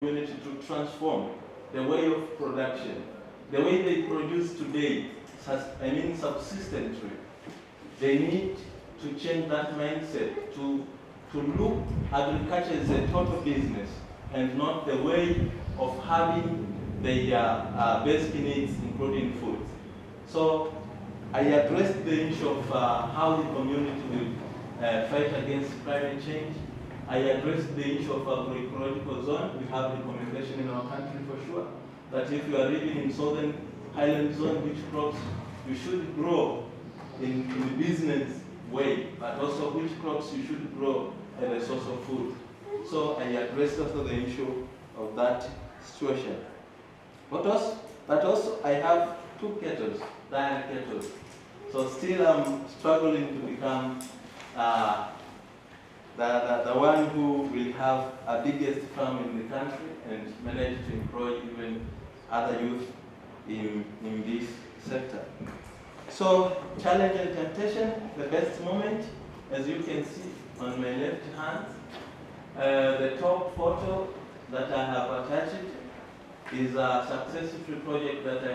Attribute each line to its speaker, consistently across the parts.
Speaker 1: community to transform the way of production, the way they produce today, subsistently. They need to change that mindset to look agriculture as a total business and not the way of having their basic needs, including food. So I addressed the issue of how the community will fight against climate change. I addressed the issue of agroecological zone. We have recommendation in our country for sure that if you are living in southern highland zone, which crops you should grow in the business way, but also which crops you should grow as a source of food. So I addressed also the issue of that situation. But also I have two kettles, dairy kettles. So still I'm struggling to become the one who will have a biggest farm in the country and manage to employ even other youth in this sector. So challenge and temptation, the best moment, as you can see on my left hand, the top photo that I have attached is a successful project that I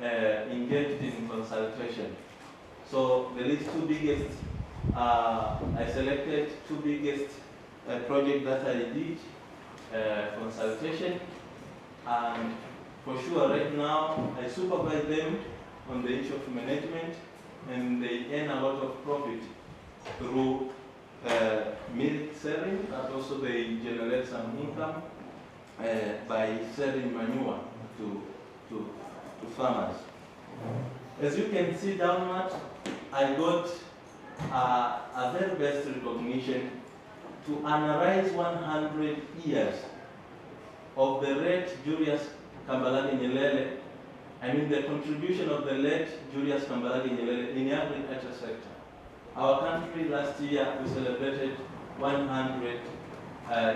Speaker 1: have engaged in consultation. So there is two biggest, I selected two biggest projects that I did consultation, and for sure right now I supervise them on the issue of management, and they earn a lot of profit through milk selling, and also they generate some income by selling manure to farmers. As you can see downward, I got a very best recognition to analyze 100 years of the late Julius Kambarage Nyerere, the contribution of the late Julius Kambarage Nyerere in the agriculture sector. Our country last year, we celebrated 100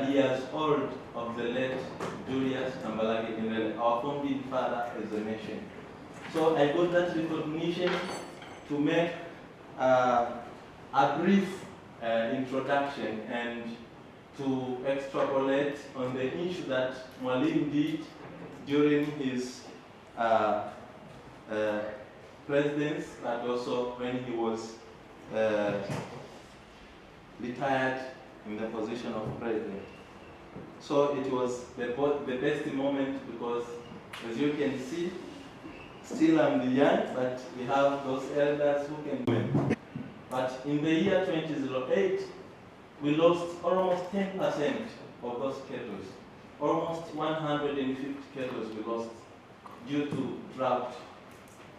Speaker 1: years old of the late Julius Kambarage Nyerere, our founding father as a nation. So I got that recognition to make a brief introduction and to extrapolate on the issue that Mwalimu did during his presidency, but also when he was retired in the position of president. So it was the best moment because, as you can see, still I'm the young, but we have those elders who can win. But in the year 2008, we lost almost 10% of those kettles. Almost 150 kettles we lost due to drought,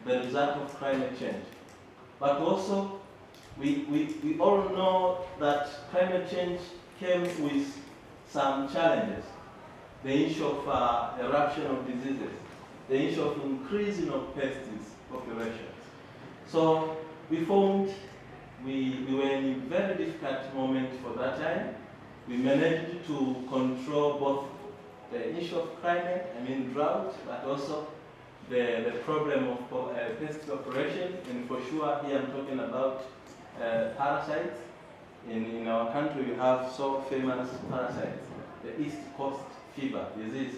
Speaker 1: the result of climate change. But also, we all know that climate change came with some challenges. The issue of eruption of diseases, the issue of increasing of pests populations. So we found we were in a very difficult moment for that time. We managed to control both the issue of climate, drought, but also the problem of pest population, and for sure here I'm talking about parasites. In our country we have so famous parasites, the East Coast fever disease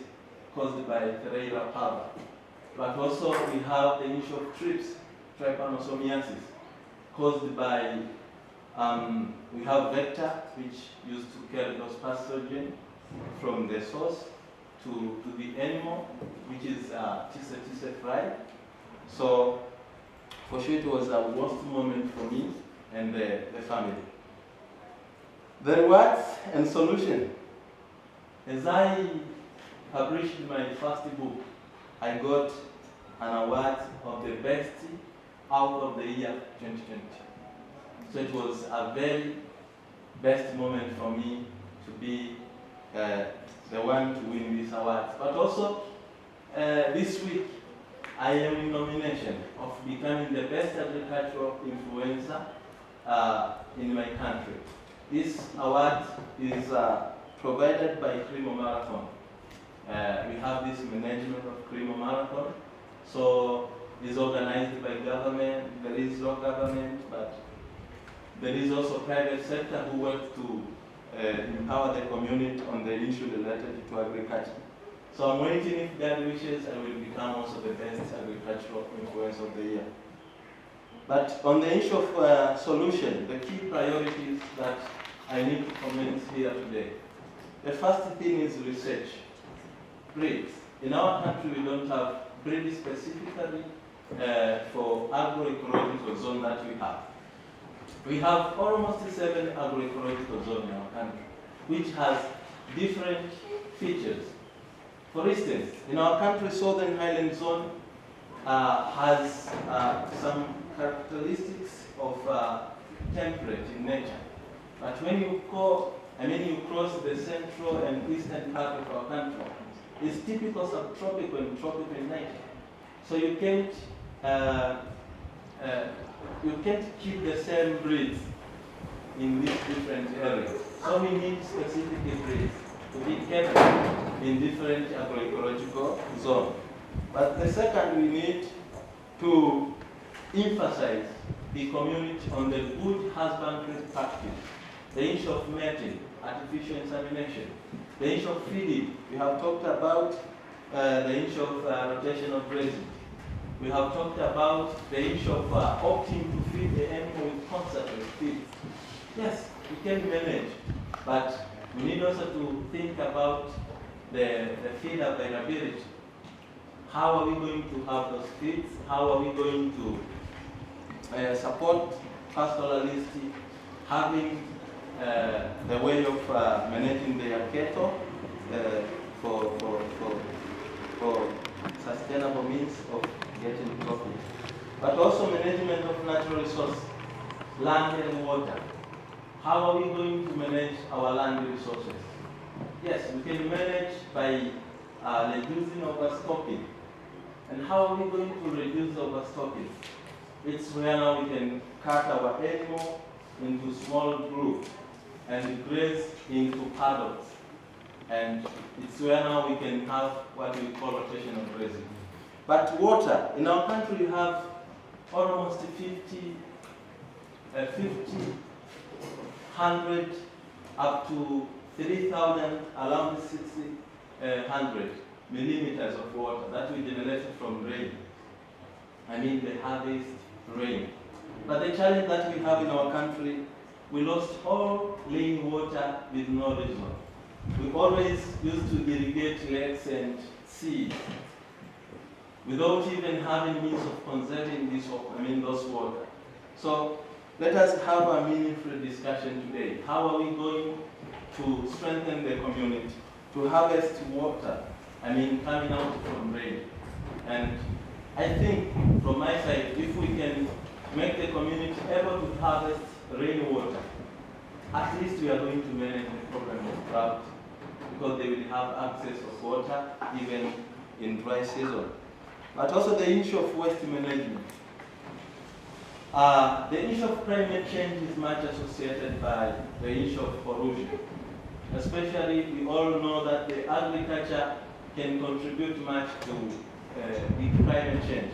Speaker 1: caused by Theriaula parva. But also we have the issue of trips, trypanosomiasis, caused by, we have vector which used to carry those pathogens from the source to the animal, which is tise fly. So for sure it was a worst moment for me and the family. The rewards and solution. As I published my first book, I got an award of the best out of the year 2020. So it was a very best moment for me to be the one to win this award. But also, this week, I am in nomination of becoming the best agricultural influencer in my country. This award is provided by Crimo Marathon. We have this management of Crimo Marathon. So it's organized by government, there is local government, but there is also private sector who work to empower the community on the issue related to agriculture. So I'm waiting, if God wishes, I will become also the best agricultural influence of the year. But on the issue of solution, the key priorities that I need to comment here today. The first thing is research. Breeds. In our country, we don't have breeds specifically for agroecological zone that we have. We have almost 7 agroecological zones in our country, which has different features. For instance, in our country, Southern Highland Zone has some characteristics of temperate in nature. But when you cross the central and eastern part of our country, it's typical subtropical and tropical in nature. So you can't keep the same breeds in these different areas. So we need specific breeds to be kept in different agroecological zones. But the second, we need to emphasize the community on the good husbandry practice, the issue of mating, artificial insemination, the issue of feeding. We have talked about the issue of rotation of grazing. We have talked about the issue of opting to feed the animal with concentrated feed. Yes, we can manage, but we need also to think about the feed availability. How are we going to have those feeds? How are we going to support pastoralists having the way of managing their cattle for sustainable means of getting profit, but also management of natural resources, land and water. How are we going to manage our land resources? Yes, we can manage by reducing overstocking. And how are we going to reduce overstocking? It's where now we can cut our animal into small groups and graze into paddocks. And it's where now we can have what we call rotational grazing. But water, in our country we have almost 100 up to 3,000, around 600 millimeters of water that we generated from rain. I mean the harvest rain. But the challenge that we have in our country, we lost all rainwater with no reason. We always used to irrigate lakes and seas without even having means of conserving those water. So let us have a meaningful discussion today. How are we going to strengthen the community to harvest water? Coming out from rain. And I think from my side, if we can make the community able to harvest rainwater, at least we are going to manage the problem of drought, because they will have access of water even in dry season. But also the issue of waste management. The issue of climate change is much associated by the issue of pollution. Especially, we all know that the agriculture can contribute much to the climate change.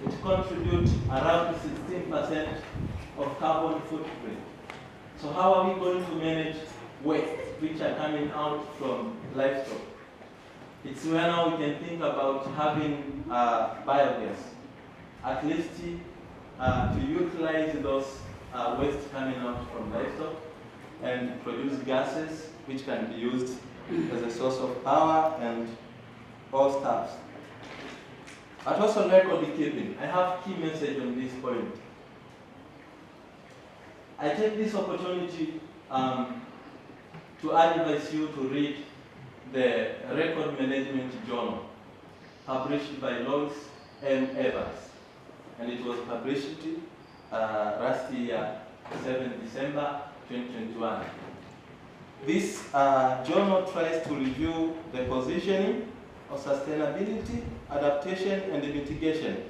Speaker 1: It contributes around 16% of carbon footprint. So how are we going to manage waste which are coming out from livestock? It's where now we can think about having biogas, at least to utilize those waste coming out from livestock and produce gases which can be used as a source of power and all stuff. But also record keeping. I have key message on this point. I take this opportunity to advise you to read the Record Management Journal, published by Lois M. Evans, and it was published last year, 7 December 2021. This journal tries to review the positioning of sustainability, adaptation, and mitigation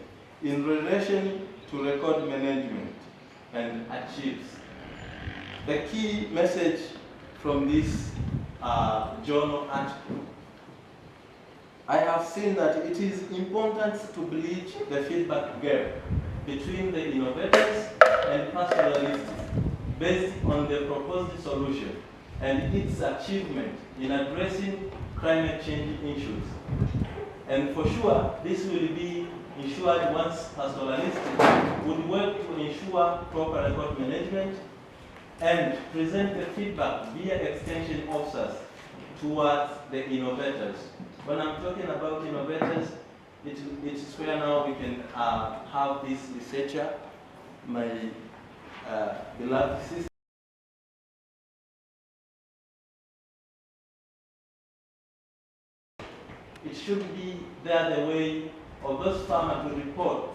Speaker 1: in relation to record management and achieves. The key message from this journal article, I have seen that it is important to bridge the feedback gap between the innovators and pastoralists based on the proposed solution. and its achievement in addressing climate change issues. And for sure, this will be ensured once pastoralists would work to ensure proper record management and present the feedback via extension officers towards the innovators. When I'm talking about innovators, it's where now we can have this researcher, my beloved sister. It should be there the way of those farmers to report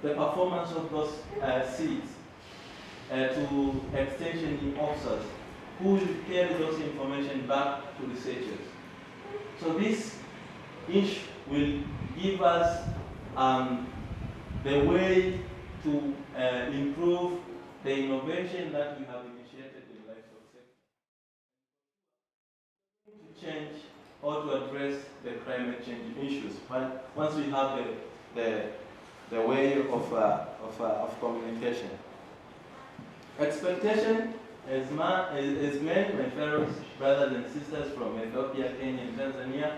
Speaker 1: the performance of those seeds to extension officers who will carry those information back to researchers. So this issue will give us the way to improve the innovation that we have initiated in the livestock sector. To change or to address the climate change issues. But once we have the way of communication. Expectation as men, my fellow brothers and sisters from Ethiopia, Kenya, and Tanzania,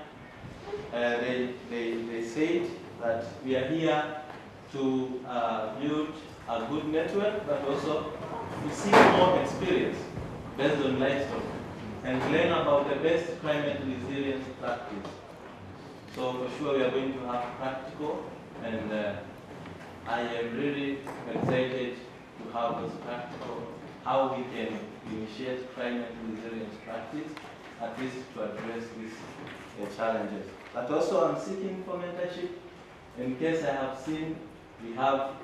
Speaker 1: they said that we are here to build a good network, but also to seek more experience based on livestock and learn about the best climate resilience practice. So for sure we are going to have practical, and I am really excited to have those practical, how we can initiate climate resilience practice, at least to address these challenges. But also I'm seeking for mentorship. In case I have seen we have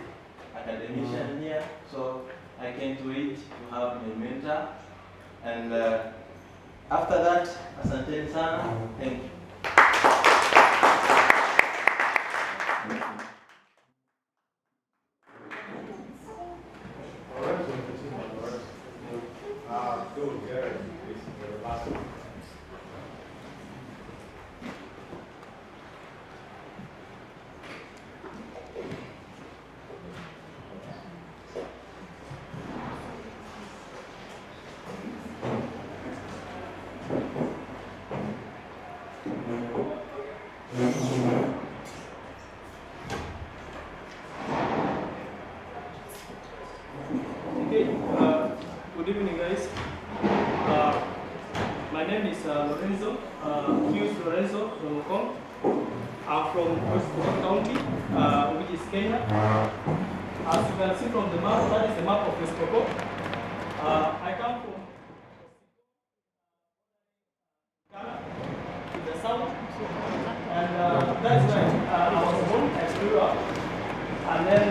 Speaker 1: academician here, so I can't wait to have a mentor. And after that, asanteni sana, thank you.
Speaker 2: Good evening, guys. My name is Lorenzo, Lorenzo from Hong Kong. I'm from West Pokot County, which is Kenya. As you can see from the map, that is the map of West Pokot. I come from Ghana, to the south, and that is where I was born. I grew up, and then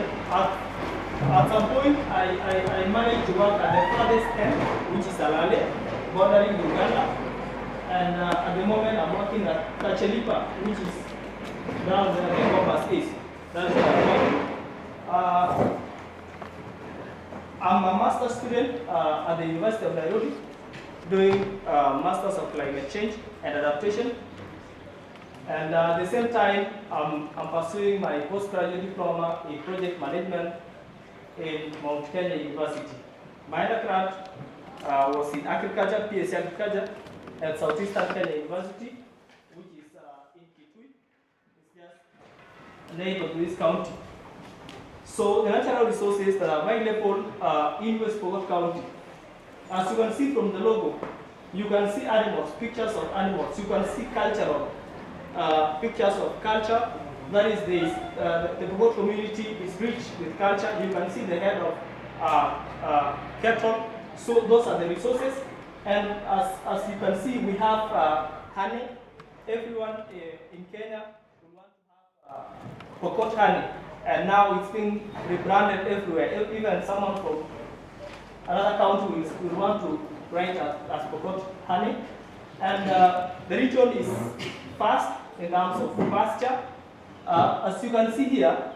Speaker 2: at some point, I managed to work at the farthest end, which is Alale, bordering Uganda. And at the moment, I'm working at Kachelipa, which is down there, the Compass East. That's where I'm working. I'm a master's student at the University of Nairobi, doing Masters of Climate Change and Adaptation. And at the same time, I'm pursuing my postgraduate diploma in project management in Lukenya University. My undergrad was in agriculture, PSc agriculture, at Southeastern Kenya University, which is in Kitui. It's just a neighbor to this county. So the natural resources that are available in West Pokot County, as you can see from the logo, you can see animals, pictures of animals. You can see cultural pictures of culture. That is the Pokot community is rich with culture. You can see the head of cattle. So those are the resources. And as you can see, we have honey. Everyone in Kenya will want to have Pokot honey. And now it's being rebranded everywhere. Even someone from another country will want to write as Pokot honey. And the region is fast in terms of pasture. As you can see here,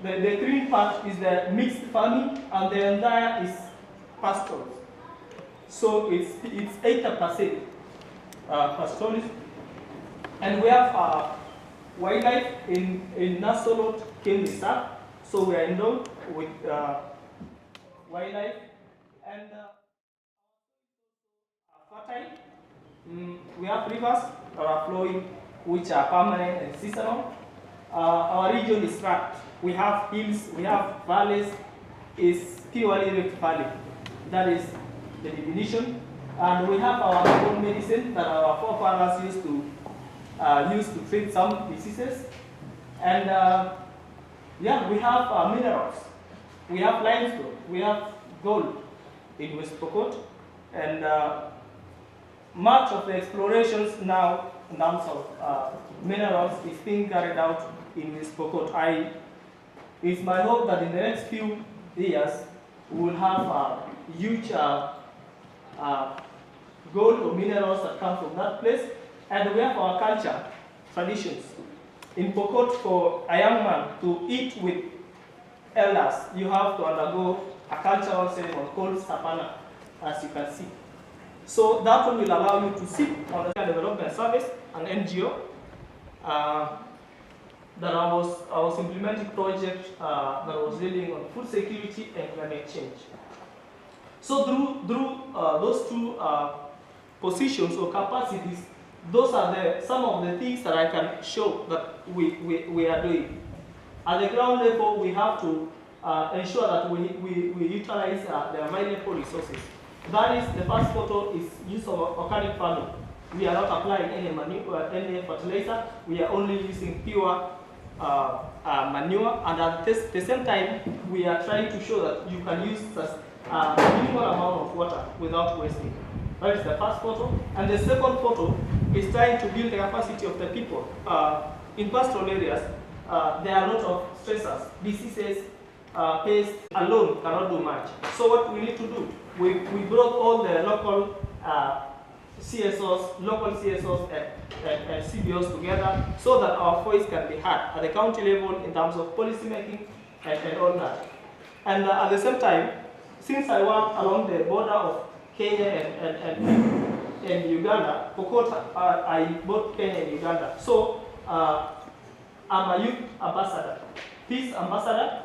Speaker 2: the green part is the mixed farming, and the entire is pastures. So it's 80% pastoralism. And we have wildlife in Nasolot Game Reserve. So we are endowed with wildlife. And fertile. We have rivers that are flowing, which are permanent and seasonal. Our region is trapped. We have hills, we have valleys. It's purely Rift Valley. That is the definition. And we have our own medicine that our forefathers used to treat some diseases. And yeah, we have minerals. We have limestone. We have gold in West Pokot. And much of the explorations now in terms of minerals is being carried out in West Pokot. It's my hope that in the next few years we will have huge gold or minerals that come from that place. And we have our culture, traditions. In Pokot, for a young man to eat with elders, you have to undergo a cultural ceremony called Sapana, as you can see. So that one will allow you to sit on the Development Service, an NGO, that I was implementing project that was dealing on food security and climate change. So through those two positions or capacities, those are some of the things that I can show that we are doing. At the ground level, we have to ensure that we utilize the available resources. That is, the first photo is use of organic farming. We are not applying any manure, any fertilizer. We are only using pure manure, and at the same time, we are trying to show that you can use a minimal amount of water without wasting. That is the first photo. And the second photo is trying to build the capacity of the people. In pastoral areas, there are a lot of stressors, diseases, pests alone cannot do much. So what we need to do, we brought all the local CSOs, local CSOs and CBOs together so that our voice can be heard at the county level in terms of policy making and all that. And at the same time, since I work along the border of Kenya and Uganda, Pokot, I both Kenya and Uganda. So I'm a youth ambassador, peace ambassador,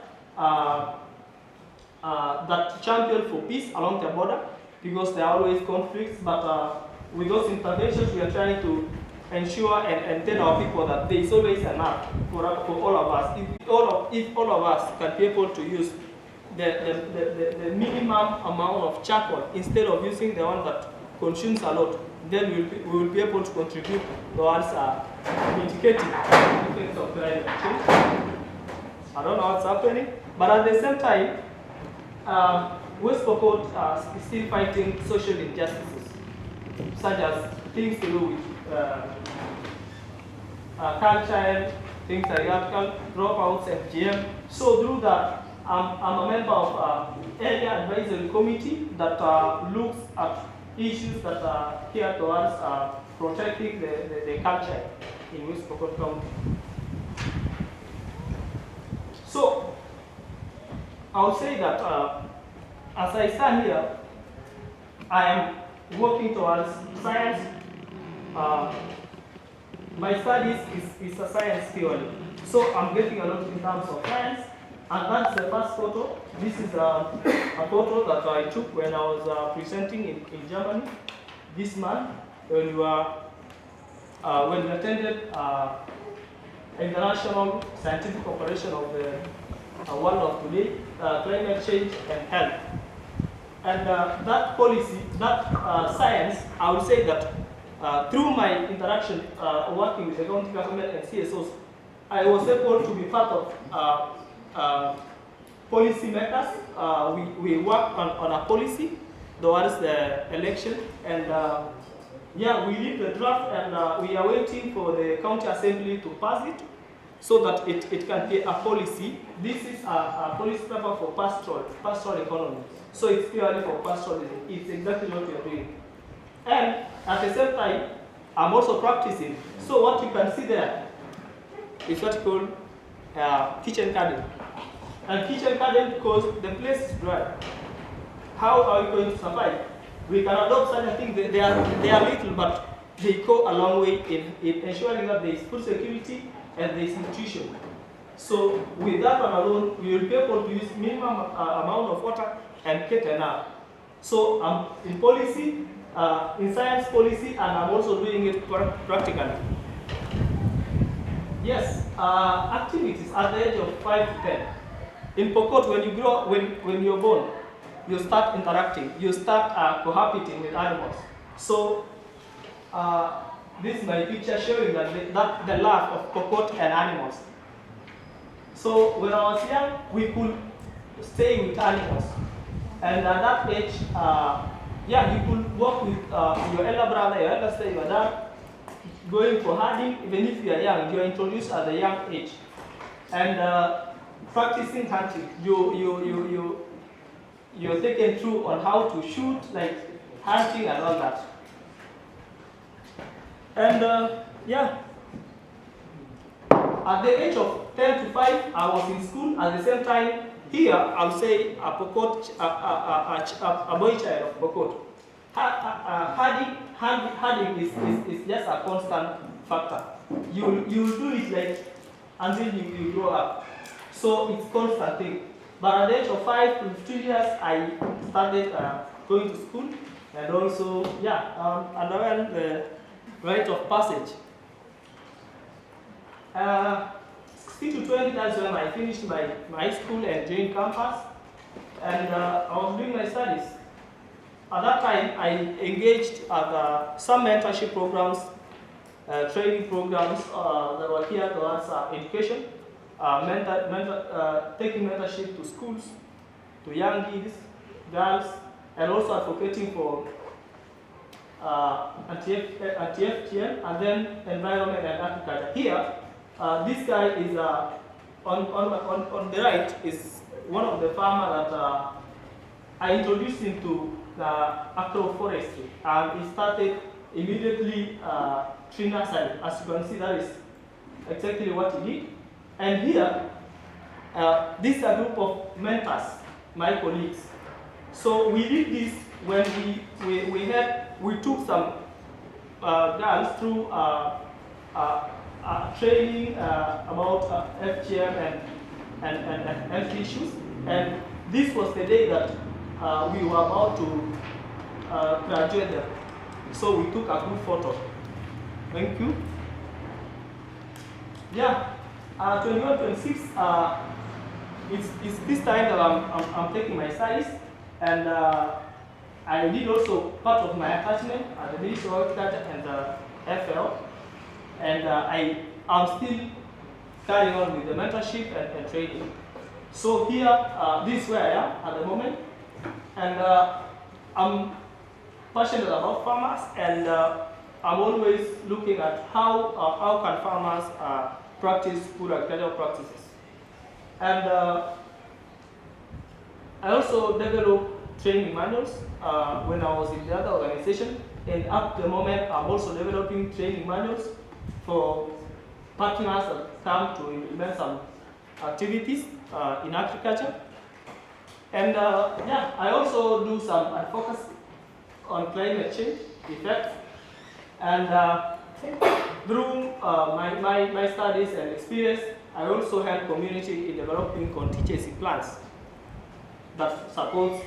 Speaker 2: that champion for peace along the border, because there are always conflicts, but with those interventions we are trying to ensure and tell our people that there is always enough for all of us. If all of us can be able to use the minimum amount of charcoal instead of using the one that consumes a lot, then we will be able to contribute towards mitigating the effects of climate change. I don't know what's happening, but at the same time, West Pokot is still fighting social injustices, such as things to do with culture, things like that, dropouts, FGM. So through that, I'm a member of area advisory committee that looks at issues that are here towards protecting the culture in West Pokot County. So I would say that as I stand here, I am working towards science. My studies is a science theory. So I'm getting a lot in terms of science. And that's the first photo. This is a photo that I took when I was presenting in Germany this month, when we attended international scientific operation of the world of today, climate change and health. And that policy, that science, I would say that through my interaction working with the county government and CSOs, I was able to be part of policy makers. We work on a policy towards the election, and yeah, we leave the draft, and we are waiting for the county assembly to pass it so that it can be a policy. This is a policy paper for pastoral economy. So it's purely for pastoralism. It's exactly what we are doing. And at the same time, I'm also practicing. So what you can see there is what you call kitchen garden. And kitchen garden, because the place is dry. How are we going to survive? We can adopt such a thing. They are little, but they go a long way in ensuring that there is food security and there is nutrition. So with that one alone, we will be able to use minimum amount of water and get enough. So in policy, in science policy, and I'm also doing it practically. Yes, activities at the age of 5 to 10. In Pokot, when you grow, when you're born, you start interacting, you start cohabiting with animals. So this is my picture showing that the love of Pokot and animals. So when I was young, we could stay with animals, and at that age, yeah, you could work with your elder brother, your elder sister, your dad, going for hunting. Even if you are young, you are introduced at a young age, and practicing hunting. You're taken through on how to shoot, like hunting and all that. And yeah, at the age of 10 to 5, I was in school. At the same time, here I'll say a Pokot, a boy child of Pokot. Hunting is just a constant factor. You do it like until you grow up. So it's constant thing. But at the age of 5 to 15 years, I started going to school, and also, yeah, underwent the rite of passage. 16 to 20, that's when I finished my high school and joined campus, and I was doing my studies. At that time, I engaged at some mentorship programs, training programs that were geared towards education, taking mentorship to schools, to young kids, girls, and also advocating for anti-FGM, and then environment and agriculture. Here, this guy is on the right is one of the farmers that I introduced him to the agroforestry, and he started immediately tree nursery. As you can see, that is exactly what he did. And here, this is a group of mentors, my colleagues. So we did this when we took some girls through training about FGM and health issues, and this was the day that we were about to graduate them. So we took a group photo. Thank you. Yeah, 21, 26. It's this time that I'm taking my studies, and I did also part of my attachment at the Ministry of Agriculture and the FL, and I'm still carrying on with the mentorship and training. So here, this is where I am at the moment, and I'm passionate about farmers, and I'm always looking at how can farmers practice good agricultural practices. And I also developed training manuals when I was in the other organization, and at the moment I'm also developing training manuals for partners that come to implement some activities in agriculture. And yeah, I also do some advocacy on climate change effects, and through my studies and experience, I also help community in developing contingency plans that supports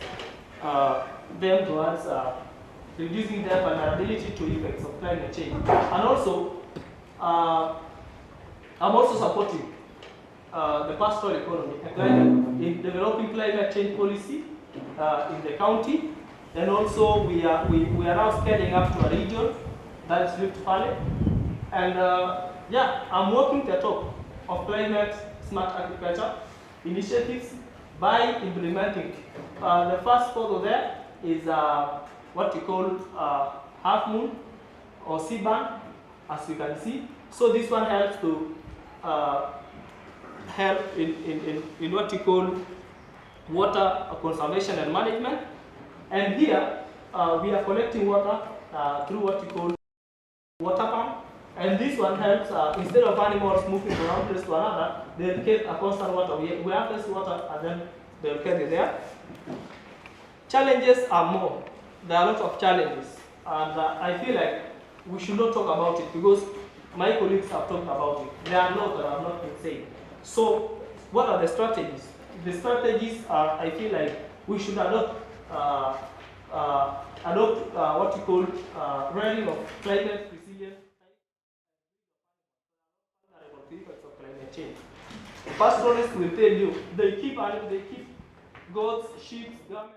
Speaker 2: them towards reducing their vulnerability to effects of climate change. And also, I'm also supporting the pastoral economy in developing climate change policy in the county, and also we are now scaling up to a region, that is Rift Valley, and yeah, I'm working the top of climate smart agriculture initiatives by implementing. The first photo there is what we call half moon or C-band, as you can see. So this one helps to help in what we call water conservation and management. And here we are collecting water through what we call water pump. And this one helps, instead of animals moving from one place to another, they get a constant water. We have this water, and then they'll carry there. Challenges are more. There are a lot of challenges. And I feel like we should not talk about it, because my colleagues have talked about it. There are lots that have not been said. So what are the strategies? The strategies are, I feel like we should adopt adopt what we call rearing of climate resilient effects of climate change. Pastoralists will tell you they keep goats, sheep, garments.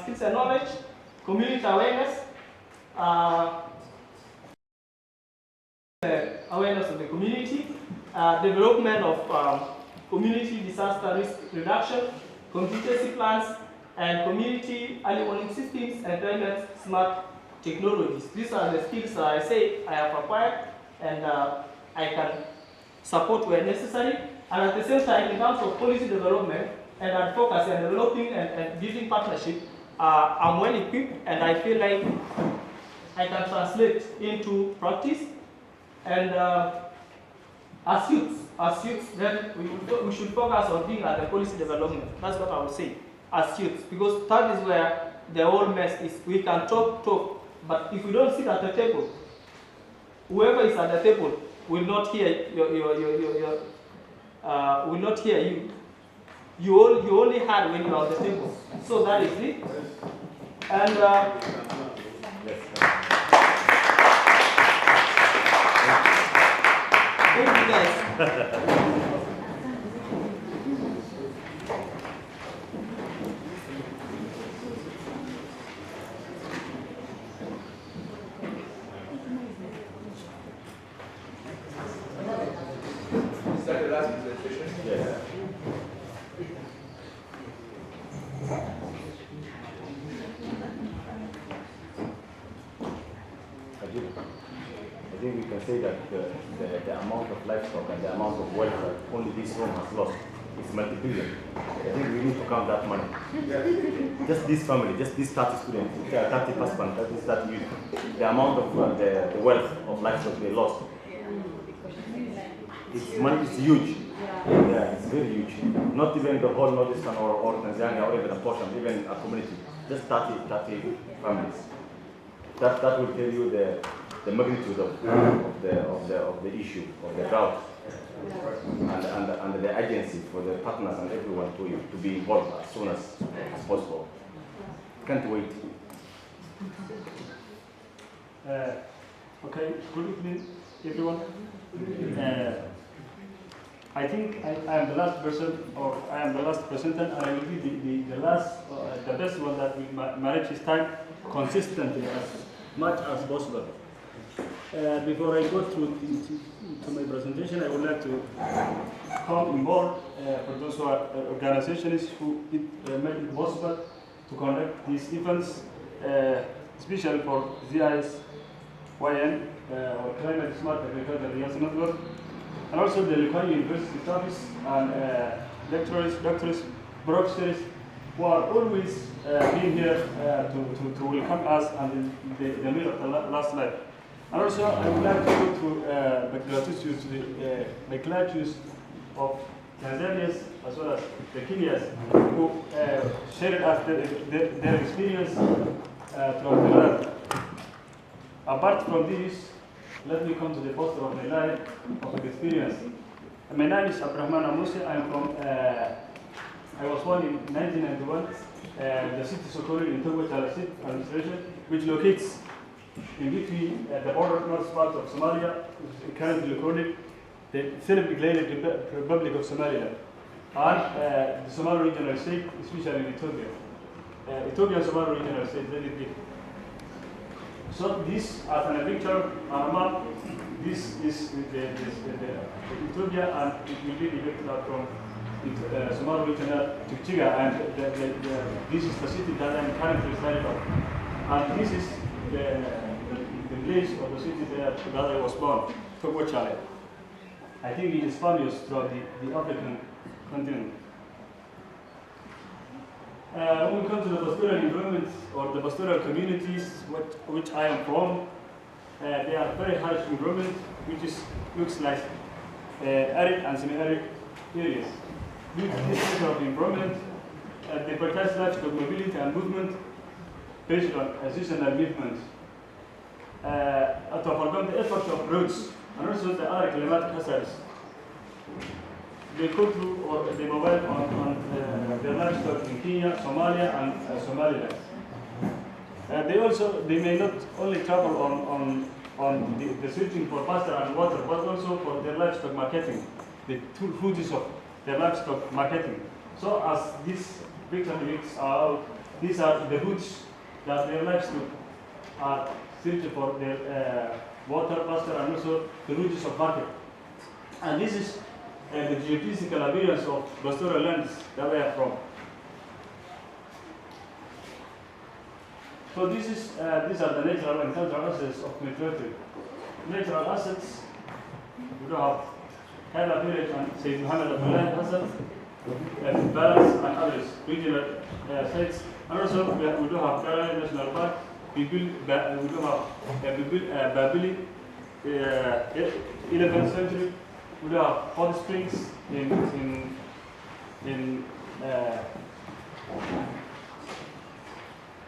Speaker 2: Skills and knowledge, community awareness, awareness of the community, development of community disaster risk reduction, contingency plans, and community early warning systems and climate smart technologies. These are the skills I say I have acquired, and I can support where necessary. And at the same time, in terms of policy development and advocacy and developing and building partnership, I'm well equipped, and I feel like I can translate into practice. And as youths, then we should focus on being at the policy development. That's what I would say, as youths, because that is where the whole mess is. We can talk, but if we don't sit at the table, whoever is at the table will not hear will not hear you. You only heard when you are on the table. So that is it. And thank you guys.
Speaker 3: Is that the last presentation?
Speaker 4: Yes. I think we can say that the amount of livestock and the amount of wealth that only this room has lost is multi-billion. I think we need to count that money. Just this family, just these 30 students, 30 participants, 30 youth, the amount of the wealth of livestock they lost. It's huge. Yeah, it's very huge. Not even the whole Northeastern or Tanzania or even a portion, even a community. Just 30 families. That will tell you the magnitude of the issue, of the drought, and the agency for the partners and everyone to be involved as soon as possible. Can't wait.
Speaker 5: Okay, good evening, everyone. I think I am the last person, or I am the last presenter, and I will be the last, the best one that will manage his time consistently as much as possible. Before I go through to my presentation, I would like to come on board for those who are organizations who made it possible to conduct these events, especially for GIS YN, or Climate Smart Agriculture Alliance Network, and also the Lukenya University staffs and lecturers, doctors, professors who are always being here to welcome us and the middle of the last slide. And also, I would like to go through the gratitude of Tanzanians as well as the Kenyans who shared us their experience throughout the land. Apart from this, let me come to the poster of my life of experience. My name is Abdurrahman Amuse. I was born in 1991. The city of Sokori in Togo administration, which locates in between the border north part of Somalia, currently recorded the self-declared Republic of Somalia, and the Somali regional state, especially in Ethiopia. Ethiopia and Somali regional state, very big. So this, as a picture on a map, this is the Ethiopia, and it will be depicted from Somali regional to Chiga, and this is the city that I am currently residing on. And this is the place of the city that I was born, Togo. I think it is famous throughout the African continent. When we come to the pastoral environment or the pastoral communities, which I am from, they are very harsh environment, which looks like arid and semi-arid areas. Due to this type of environment, they protect livestock mobility and movement based on seasonal movement. To overcome the effect of roads and also the other climatic hazards, they go through or they mobile on their livestock in Kenya, Somalia, and Somaliland. They may not only travel on the searching for pasture and water, but also for their livestock marketing, the foods of their livestock marketing. So as this picture depicts out, these are the goods that their livestock are searching for their water, pasture, and also the routes of market. And this is the geophysical appearance of pastoral lands that they are from. So these are the natural and cultural assets of my territory. Natural assets, we do have Hela village and Sayyid Muhammad Abdullah Hassan, Balance and others, regional sites. And also we do have Kara National Park, we do have Babili, 11th century. We do have hot springs and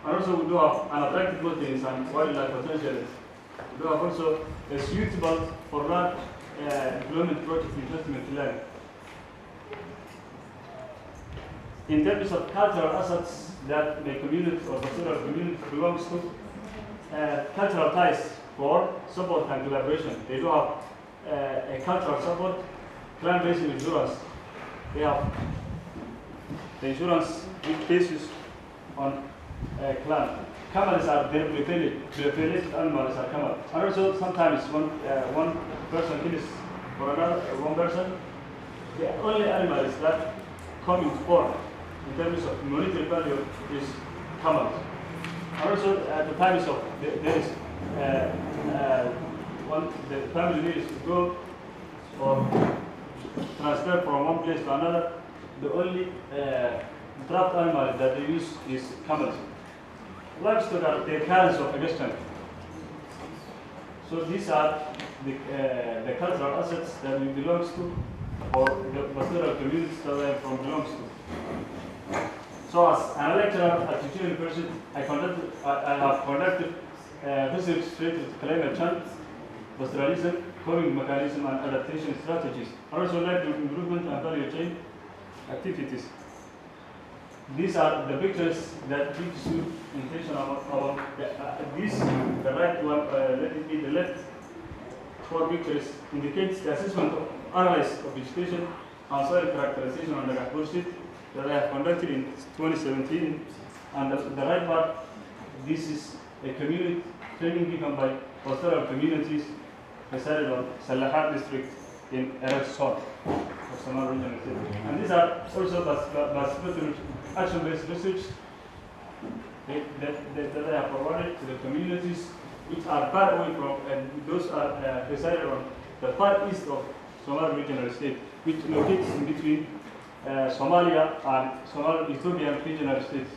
Speaker 5: also we do have an attractive mountains and wildlife potential. We do have also a suitable for large employment project investment land. In terms of cultural assets that the community or pastoral community belongs to, cultural ties for support and collaboration. They do have a cultural support, clan-based insurance. They have the insurance which bases on clan. Camels are their prefilled animals are camels. And also sometimes one person kills for another one person. The only animals that come in form in terms of monetary value is camels. And also at the times of there is the family needs to go or transfer from one place to another. The only draft animal that they use is camels. Livestock are the currents of existence. So these are the cultural assets that we belongs to, or the pastoral communities that I from belongs to. So as an lecturer at Lukenya University, I have conducted research related to climate change, pastoralism, coping mechanism, and adaptation strategies, and also livelihood improvement and value chain activities. these are the pictures that gives you intention about this. The right one, let it be the left. 4 pictures indicates the assessment of analysis of vegetation and soil characterization on the sheet that I have conducted in 2017. And the right part, this is a community training given by pastoral communities resided on Salahat district in Eretz South of Samar region. And these are also participatory action-based research that I have provided to the communities which are far away from, and those are resided on the far east of Somali regional state, which locates in between Somalia and Ethiopian regional states.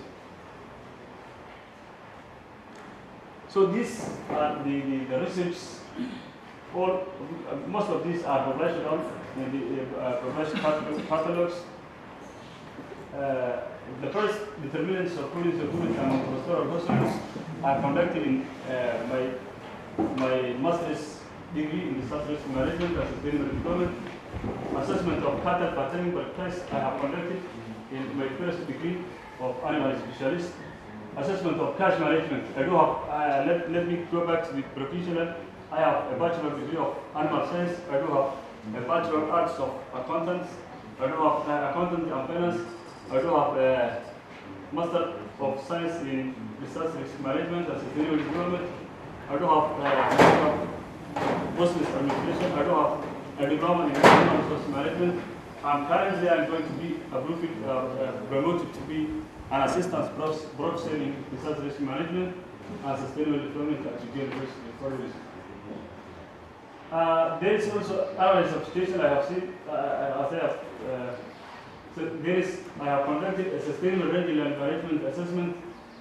Speaker 5: So these are the research, or most of these are published on in the published catalogs. The first determinants of policy among pastoral hostels are conducted in my master's degree in disaster management and sustainable development. Assessment of cattle patterning per case I have conducted in my first degree of animal specialist. Assessment of cash management. I do have, let me go back to the professional. I have a bachelor degree of animal science. I do have a bachelor of arts of accountants. I do have accountant and finance. I do have a master of science in disaster risk management and sustainable development. I do have business administration. I do have a diploma in human resource management. And currently I'm going to be promoted to be an assistant professor in disaster risk management and sustainable development at Lukenya University for this. There is also analysis of situation I have seen, I have conducted a sustainable rangeland management assessment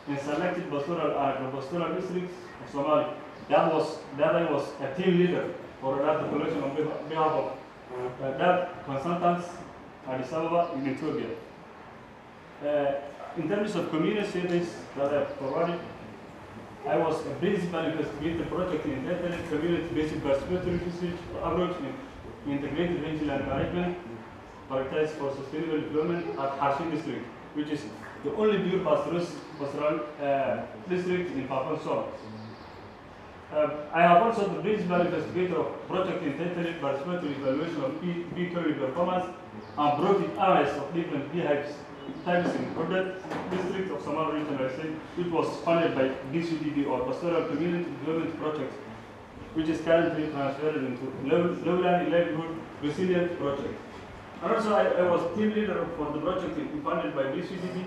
Speaker 5: in selected pastoral and pastoral districts of Somalia. That I was a team leader for data collection on behalf of data consultants at Addis Ababa in Ethiopia. In terms of community service that I have provided, I was a principal investigator project in internet community-based participatory research approach in integrated rangeland management, prioritized for sustainable development at Harshin district, which is the only pure pastoral district in Papua South. I have also the principal investigator of project entitled participatory evaluation of bee query performance and broad analysis of different beehives types in Kurdet district of Samar regional state, which was funded by DCDD or Pastoral Community Development Project, which is currently transferred into Lowland Livelihood Resilient Project. And also I was team leader for the project funded by DCDD,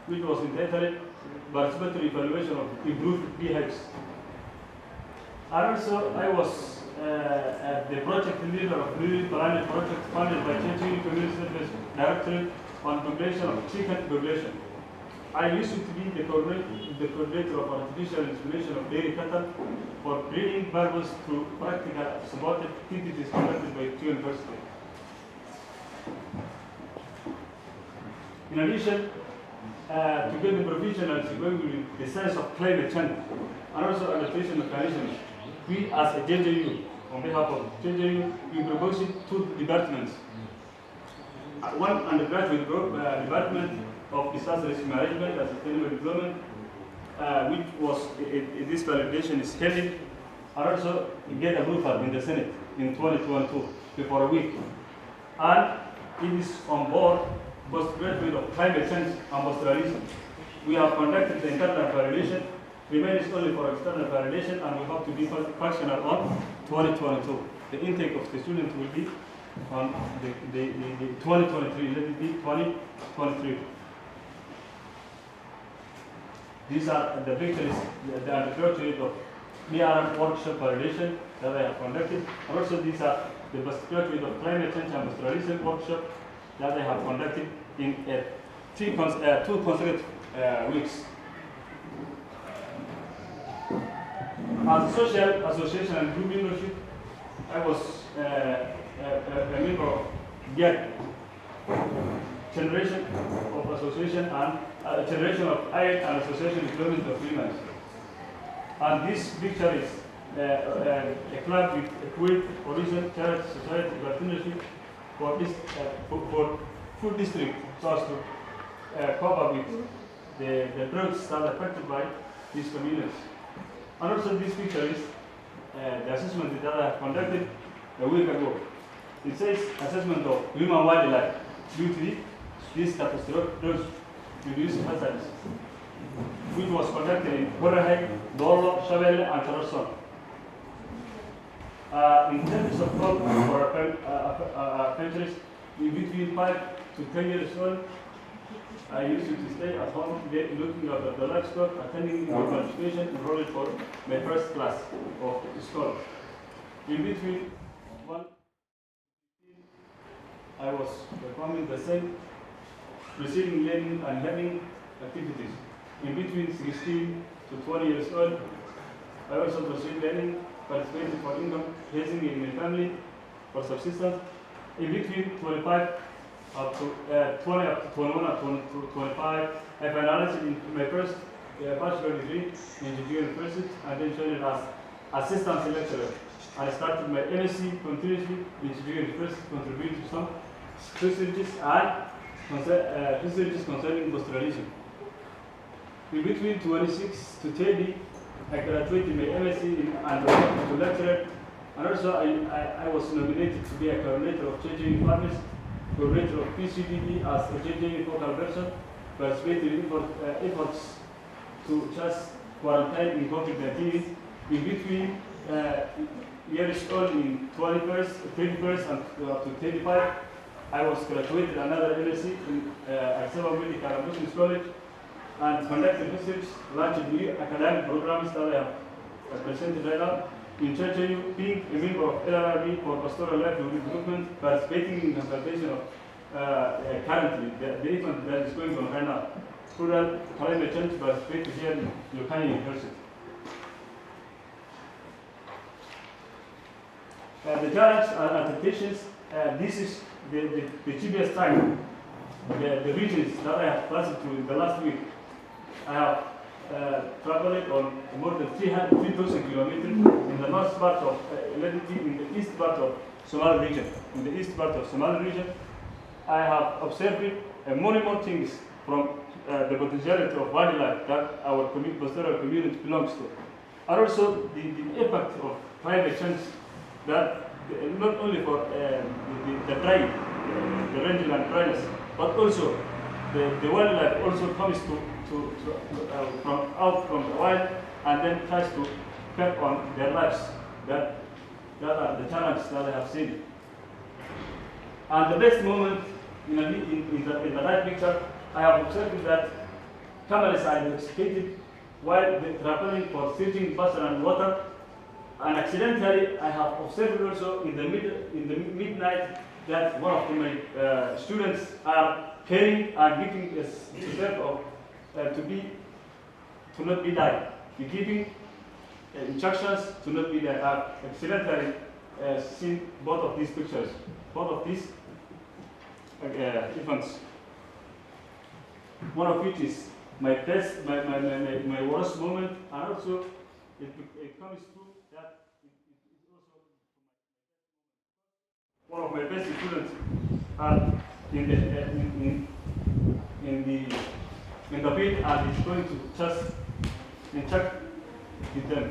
Speaker 5: which was entitled participatory evaluation of improved beehives. And also I was the project leader of Rural Planet project funded by Churchill Community Service Directorate on population of chicken population. I used to be the coordinator of artificial insemination of dairy cattle for breeding purposes through practical supported activities conducted by two universities. In addition, to get the professionals going with the science of climate change and also adaptation mechanisms, we as a JJU, on behalf of JJU, we proposed two departments. One undergraduate department of disaster risk management and sustainable development, which was this validation is headed, and also get approval in the Senate in 2022 before a week. And it is on board postgraduate of climate change and pastoralism. We have conducted the internal validation, remains only for external validation, and we hope to be functional on 2022. The intake of the students will be on the 2023, let it be 2023. These are the victories, the undergraduate of BRM workshop validation that I have conducted. And also these are the postgraduate of climate change and pastoralism workshop that I have conducted in 2 consecutive weeks. As a social association and group membership, I was a member of GET, Generation of Association and Generation of Aid and Association Development of Women. And this picture is a club with a Kuwait Horizon Charity Society partnership for this for food district so as to cope up with the drugs that are affected by these communities. And also this picture is the assessment that I have conducted a week ago. It says assessment of human wildlife due to these catastrophic drugs reduced hazards, which was conducted in Borahek, Dolo, Shabelle, and Tarason. In terms of crop for countries in between 5 to 10 years old, I used to stay at home looking at the livestock, attending the participation, enrolled for my first class of school. In between 1 I was performing the same receiving, learning, and learning activities. In between 16 to 20 years old, I also pursued learning, participating for income, raising in my family for subsistence. In between 25 up to 20 up to 21 up to 25, I finalized in my first bachelor degree in Lukenya University, and then joined as assistant lecturer. I started my MSc continuously in Lukenya University, contributing to some researches and researches concerning pastoralism. In between 26 to 30, I graduated my MSc and to lecturer, and also I was nominated to be a coordinator of JJ Farmers, coordinator of PCDB as a JJ focal person, participated in efforts to just quarantine in COVID-19. In between years old in 21st, 31st, and up to 35, I was graduated another MSc in Arseva Medical and Business College, and conducted research, launched new academic programs that I have presented right now. In Churchill, being a member of LRRB for Pastoral Livelihood Development, participating in consultation of currently the event that is going on right now. Rural climate change, participated here in Lukenya University. The challenge and temptations, this is the cheapest time, the regions that I have passed through in the last week. I have traveled on more than 3,000 kilometers in the north part of latitude, in the east part of Somali region. In the east part of Somali region, I have observed many more things from the potentiality of wildlife that our pastoral community belongs to. And also the impact of climate change that not only for the dry, the rain and dryness, but also the wildlife also comes from the wild and then tries to keep on their lives. That are the challenges that I have seen. And the best moment in the right picture, I have observed that camels are intoxicated while they traveling for searching pasture and water. And accidentally, I have observed also in the midnight that one of my students are carrying and giving a step of to not be died. Be giving instructions to not be died. I have accidentally seen both of these pictures, both of these events. One of which is my best, my worst moment, and also it comes through that it's also one of my best students are in the pit, and it's going to just interact with them.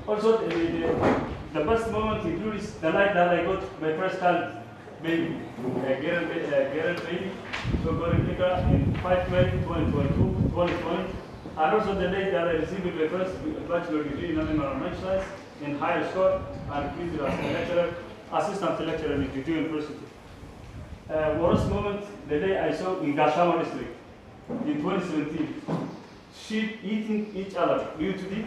Speaker 5: Also, the best moment includes the night that I got my first child baby, Gerald baby, so called in 5 May 2020, and also the day that I received my first bachelor degree in animal science in higher school and completed as a lecturer, assistant lecturer in Lukenya University. Worst moment, the day I saw in Gashama district in 2017, sheep eating each other due to the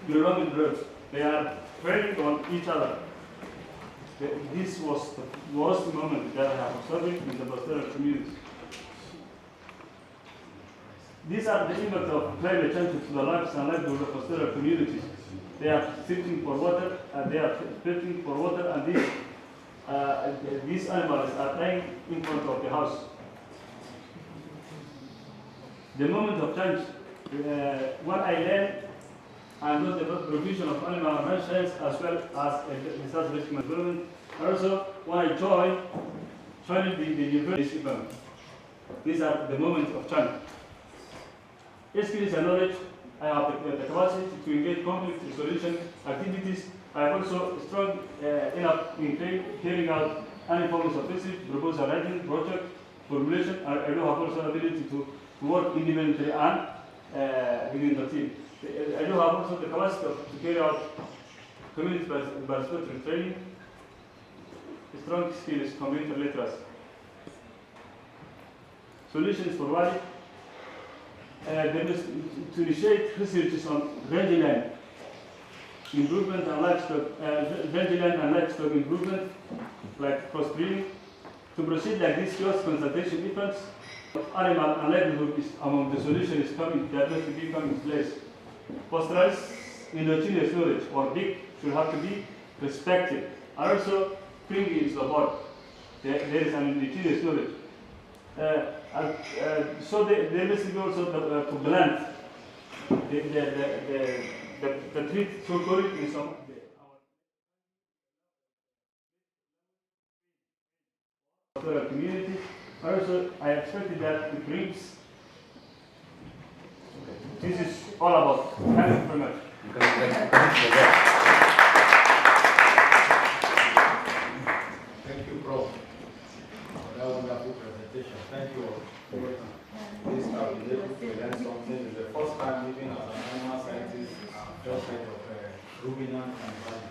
Speaker 5: European drugs. They are preying on each other. This was the worst moment that I have observed in the pastoral community. These are the impact of climate change to the lives and livelihood of pastoral communities. They are searching for water, and they are searching for water, and these animals are dying in front of the house. The moment of change, what I learned, and was the provision of animal health science as well as disaster risk management And also, when I joined the university event, these are the moments of challenge. Skills and knowledge, I have the capacity to engage conflict resolution activities. I have also strong enough in carrying out any forms of research, proposal writing, project formulation. I do have also ability to work independently and within the team. I do have also the capacity to carry out community participatory training, strong skills, computer literacy. Solutions for value. There is to initiate research on rangeland improvement and livestock, rangeland and livestock improvement, like crossbreeding. To proceed like this cross consultation efforts, animal and livelihood is among the solutions coming that must be coming in place. Pastoralists indigenous knowledge or big should have to be respected. And also bringing into the board. There is an indigenous knowledge. So there must be also to blend the treat so called in some our community. Also, I expected that it brings. This is all about. Thank you very much.
Speaker 3: Thank you, Prof. For that wonderful presentation. Thank you all. This have been able to learn something. It's the first time living as an animal scientist. I'm just heard of ruminant and value.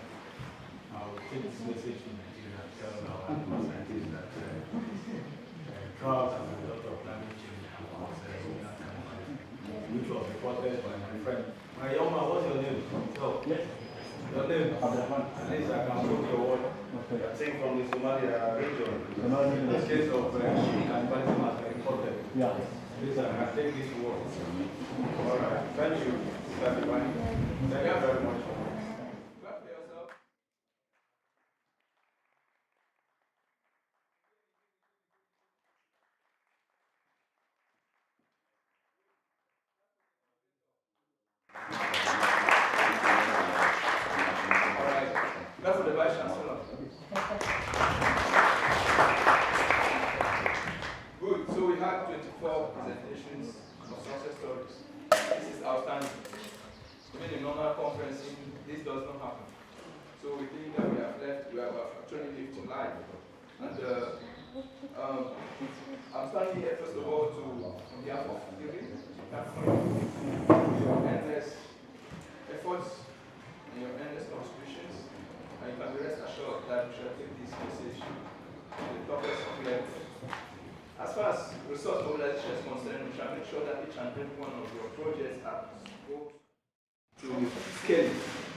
Speaker 3: I will take this message to Nigeria and tell our animal scientists that drought as a result of climate change was ruminant and value, which was reported by my friend. My young man, what's your name? Oh, yes. Your name? At least I can put your word. I think from the Somalia region. In this case of sheep cannibalism has been reported.
Speaker 5: Yeah.
Speaker 3: Please, I can take this word. All right. Thank you, Mr. Divine. Thank you very much. Clap for yourself. All right. Clap for the Vice Chancellor. Good. So we had 24 presentations of success stories. This is outstanding. Even in normal conferencing, this does not happen. So we think that we have actually lived to life. And I'm standing here first of all on behalf of David, your endless efforts and your endless contributions. And you can be rest assured that we shall take this message to the topics of level. As far as resource mobilization is concerned, we shall make sure that each and every one of your projects are go to scale,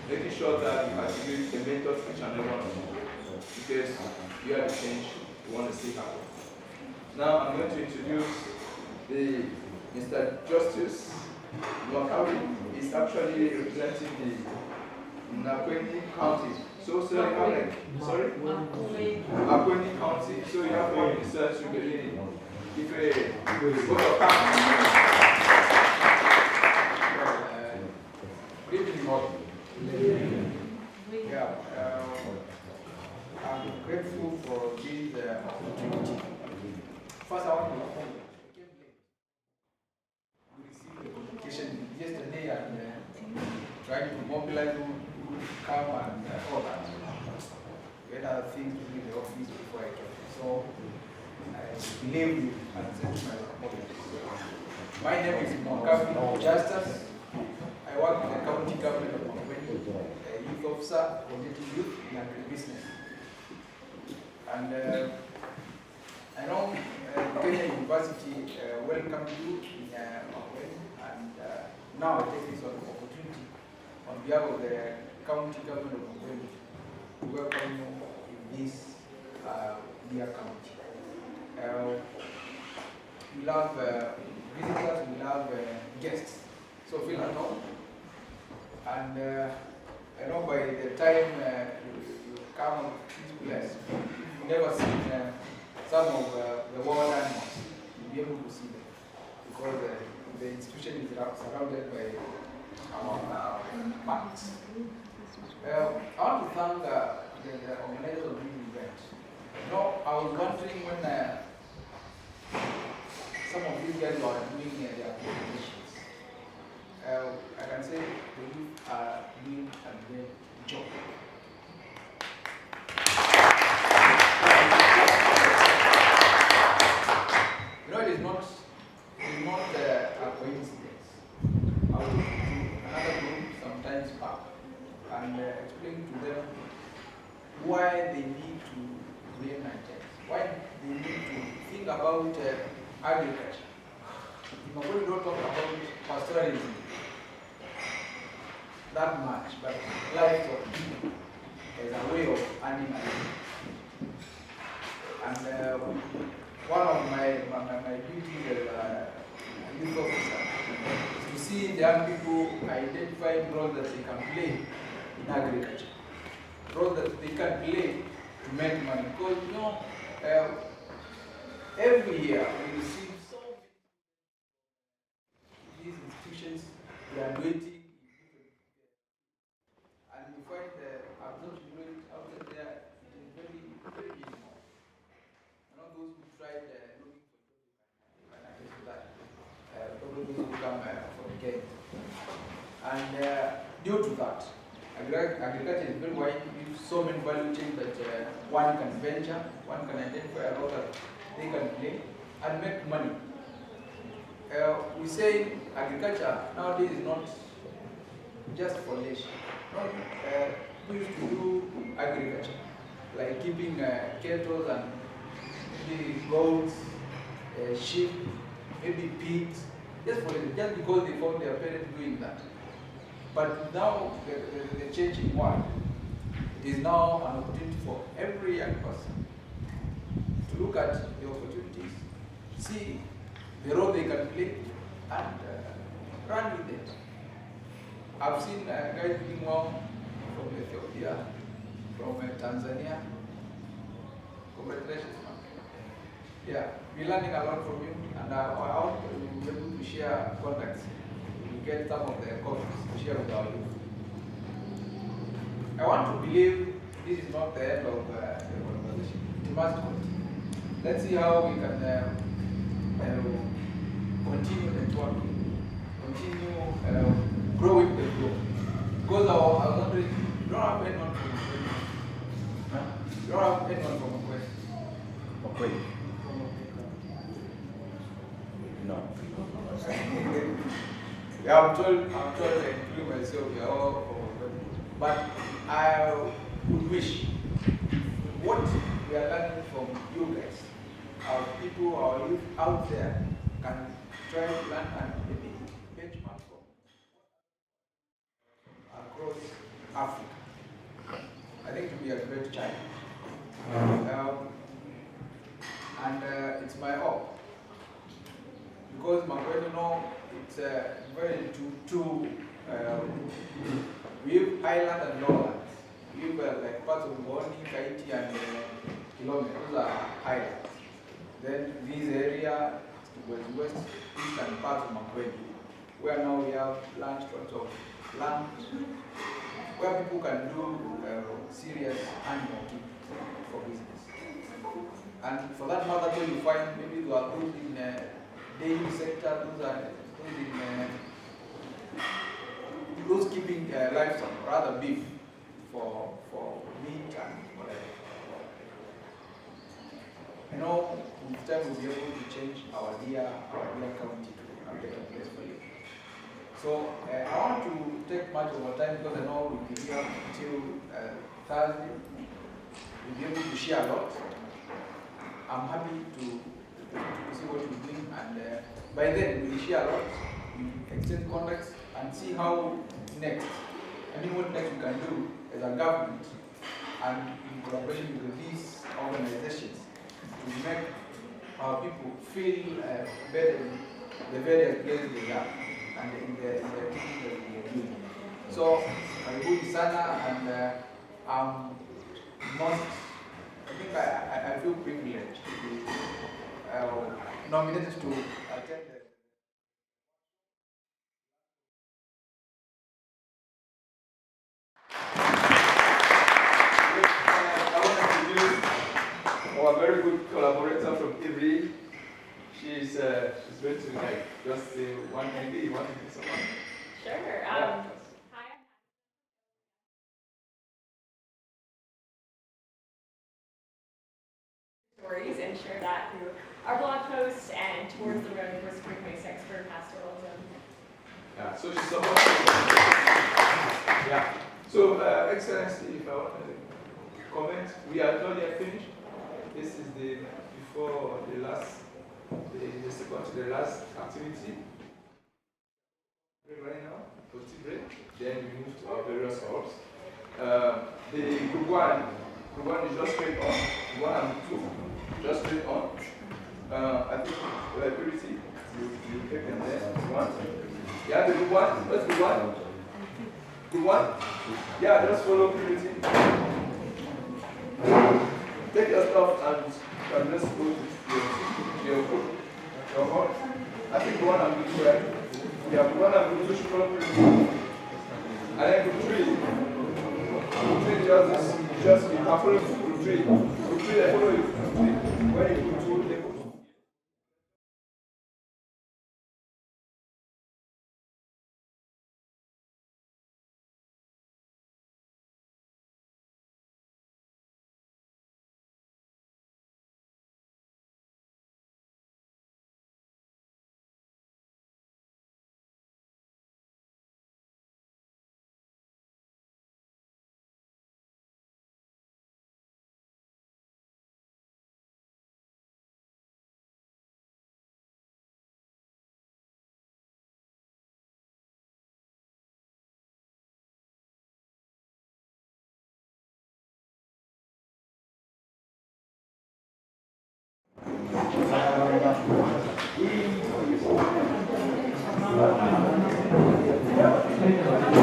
Speaker 3: making sure that you attribute a mentor to each and every one of them, because you are the change we want to see happen. Now I'm going to introduce Mr. Justice Mwakawi. He's actually representing the Nakweni County. So, sorry, Akweni County. So you have one research to be leading. If a vote of good evening.
Speaker 6: Yeah, I'm grateful for this opportunity. First, I want to inform you. We received the communication yesterday and trying to mobilize them to come and all that. We had other things to do in the office before I came. So I believe you and accept my apologies. My name is Mwakawi Justice. I work in the county government of Mongweni, a youth officer coordinating youth in agribusiness. And I know Lukenya University welcomed you in Mongweni, and now I take this opportunity on behalf of the county government of Mongweni to welcome you in this dear county. We love visitors, we love guests, so feel at home. And I know by the time you come to this place, you've never seen some of the wild animals. You'll be able to see them because the institution is surrounded by parks. I want to thank the organizers of this event. was wondering when some of these guys are doing their presentations. I can say the youth are doing a great job. You know, it is not a coincidence. I was talking to another group sometimes back and explaining to them why they need to create Nigerians, why they need to think about agriculture. We don't talk about pastoralism that much, but livestock is a way of earning a living. And one of my duties as a youth officer is to see the young people identifying roles that they can play in agriculture, roles that they can play to make money. Because you know, every year we receive so many these institutions graduating, and you find the absorption rate out there is very, very minimal. You know, those who tried looking for jobs, you can attest to that. Probably those who come for the game. And due to that, agriculture is very wide, with so many value chains that one can venture, one can identify a role that they can play and make money. We say agriculture nowadays is not just for leisure. We used to do agriculture, like keeping cattle and maybe goats, sheep, maybe pigs, just because they found their parents doing that. But now, the changing world, it is now an opportunity for every young person to look at the opportunities, see the role they can play, and run with it. I've seen guys doing well from Ethiopia, from Tanzania. Congratulations, man. Yeah, we're learning a lot from you, and I want to be able to share contacts. We get some of the copies to share with our youth. I want to believe this is not the end of the conversation. It must continue. Let's see how we can continue networking, continue growing the group. Because I was wondering, you don't have anyone from Ukraine. Huh? You don't have anyone from Ukraine.
Speaker 4: Okay. No.
Speaker 6: Yeah, I'm told including myself, we are all from Ukraine. But I would wish what we are learning from you guys, our people, our youth out there, can try to learn and maybe benchmark from across Africa. I think it will be a great challenge. And it's my hope. Because Makweli, it's very we have highland and lowland. We have like parts of Ngoni, Kaiti, and Kilome. Those are highlands. Then this area was west, eastern part of Makweli, where now we have large tracts of land where people can do serious animal keeping for business. And for that matter, so you find maybe you are those in dairy sector, those keeping livestock, rather beef for meat and whatever. With time we'll be able to change our dear county to a better place for you. So I want to take much of our time because I know we'll be here until Thursday. We'll be able to share a lot. I'm happy to see what you're doing, and by then we'll share a lot, we'll exchange contacts and see how next. What next we can do as a government and in collaboration with these organizations to make our people feel better in the various places they are and in the activities that we are doing. So, karibuni sana, and I feel privileged to be nominated to attend the I want to introduce our very good collaborator from Ivry. She's going to like just say one thing. You want to do something?
Speaker 7: Sure.
Speaker 6: Yeah.
Speaker 7: Hi. Stories and share that through our blog post and towards the road for Spring 26 for pastoralism.
Speaker 6: Yeah, so she's supposed to. Yeah. So, Excellency, if I want to comment, we are not yet finished. This is the before the last, the second to the last activity. Right now, for tea break. Then we move to our various halls. The group one is just straight on. Group 1 and 2, just straight on. I think purity, you take them there. One. Yeah, the group 1. What's group 1? Group 1? Yeah, just follow purity. Take your stuff and just go to your group. Your hall. I think group 1 and group 2, right? Yeah, group 1 and group 2 should follow purity. And then group 3. Group 3 just you can follow group 3. Group 3 they follow you. When you group 2, they follow.
Speaker 2: Thank you.